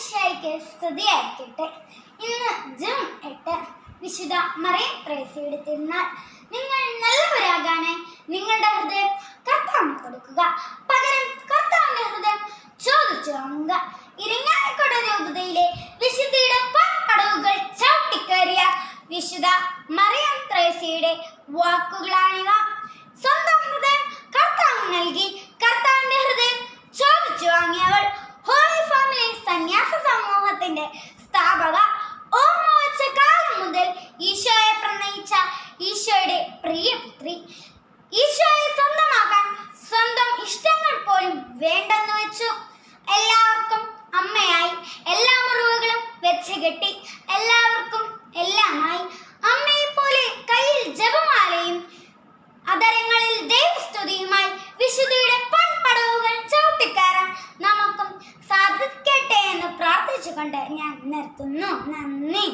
ഈശോയ്ക്ക് സ്തുതിയായിരിക്കട്ടെ. ഇന്ന് ജൂൺ 8 വിശുദ്ധ മറിയം ത്രേസ്യയുടെ തിരുനാൾ. നിങ്ങൾ നല്ലവരാകാനായി നിങ്ങളുടെ ഹൃദയം കർത്താവിന് കൊടുക്കുക, പകരം കർത്താവിന്റെ ഹൃദയം ചോദിച്ചു വാങ്ങുക. ഇരിങ്ങാലക്കുട രൂപതയിലെ വിശുദ്ധിയുടെ പടവുകൾ ചവിട്ടിക്കേറിയ വിശുദ്ധ മറിയം ത്രേസ്യയുടെ വാക്കുകളാണിവ. സ്വന്തം ഹൃദയം കർത്താവിന് നൽകി കർത്താവിന്റെ ഹൃദയം ചോദിച്ചു വാങ്ങിയവൾ. ഹോളി ഫാമിലി സന്യാസ സമൂഹത്തിന്റെ സ്ഥാപക. ഓർമ്മ വെച്ച കാലം മുതൽ ഈശോയെ പ്രണയിച്ച ഈശോയുടെ പ്രിയപുത്രി. ഈശോയെ സ്വന്തമാക്കാൻ സ്വന്തം ഇഷ്ടങ്ങൾ പോലും വേണ്ടെന്ന് വെച്ചു. എല്ലാവർക്കും അമ്മയായി, എല്ലാ മുറിവുകളും വെച്ച് കെട്ടി, എല്ലാവർക്കും എല്ലാമായി. അമ്മയെ പോലെ കയ്യിൽ ജപമാലയും അതരങ്ങളിൽ ദൈവസ്തുതിയുമായി വിശുദ്ധിയുടെ പടവുകൾ ചവിട്ടിക്കയറാൻ നമുക്കും സാധിക്കട്ടെ എന്ന് പ്രാർത്ഥിച്ചുകൊണ്ട് ഞാൻ നിർത്തുന്നു. നന്ദി.